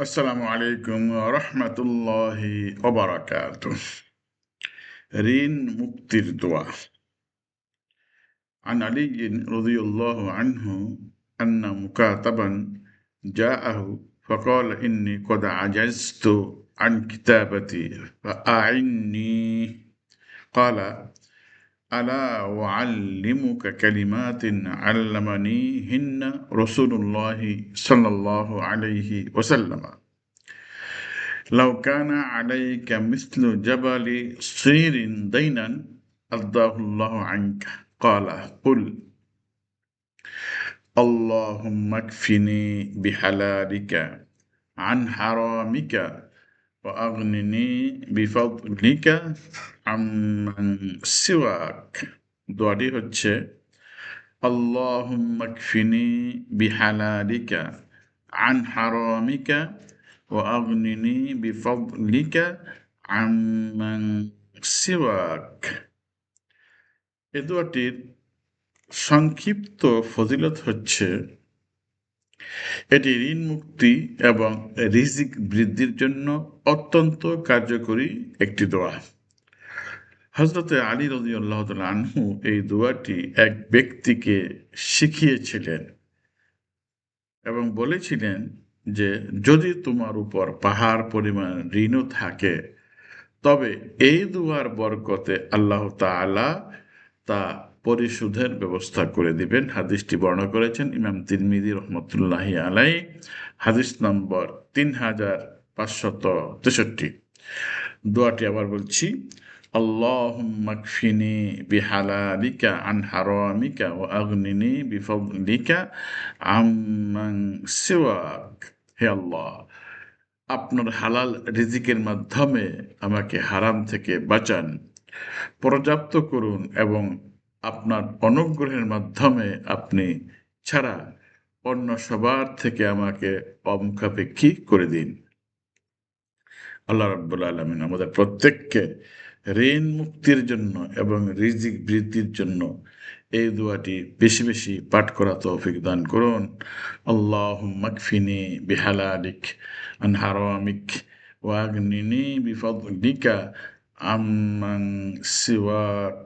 আসসালামু আলাইকুম রহমতুল্লাহি ওবারাকাতুহ। ঋণ মুক্তির দোয়া। عن علي رضي الله عنه أن مكاتبا جاءه فقال إني قد عجزت عن كتابتي فأعني. قال: ألا أعلمك كلمات علمنيهن رسول الله صلى الله عليه وسلم لو كان عليك مثل جبل صير دينا أداه الله عنك. قال: قل: اللهم اكفني بحلالك عن حرامك وأغنني بفضلك عمن سواك. দোয়াটি হচ্ছে اللهم اكفني بحلالك عن حرامك وأغنني بفضلك عمن سواك. এ দোয়াটির সংক্ষিপ্ত ফজিলত হচ্ছে এটি ঋণ মুক্তি এবং রিজিক বৃদ্ধির জন্য অত্যন্ত কার্যকরী একটি দোয়া। হযরতে আলী রাদিয়াল্লাহু তাআলা আনহু এই দোয়াটি এক ব্যক্তিকে শিখিয়েছিলেন এবং বলেছিলেন যে যদি তোমার উপর পাহাড় পরিমাণ ঋণও থাকে তবে এই দুয়ার বরকতে আল্লাহ তাআলা তা পরিশোধের ব্যবস্থা করে দিবেন। হাদিসটি বর্ণনা করেছেন ইমাম তিরমিজি রহমতুল্লাহি আলাইহি, হাদিস নম্বর 3563। দোয়াটি আবার বলছি, আল্লাহুম্মা কফিনি বিহালালিকা আন হারামিকা ওয়া আগনিনি বিফদলিকা আম্মান সিওয়াক। হে আল্লাহ, আপনার হালাল রিজিকের মাধ্যমে আমাকে হারাম থেকে বাঁচান, পর্যাপ্ত করুন এবং আপনার অনুগ্রহের মাধ্যমে আপনি ছাড়া অন্য সবার থেকে আমাকে অমুখাপেক্ষী করে দিন। আল্লাহ রাব্বুল আলামিন আমাদের প্রত্যেককে ঋণ মুক্তির জন্য এবং রিজিক বৃদ্ধির জন্য এই দোয়াটি বেশি বেশি পাঠ করা তৌফিক দান করুন। আল্লাহুম্মা কফিনি বিহালালিক আন হারামিক ওয়া আগনিনি বিফদলিকা আম্মান সিওয়াক।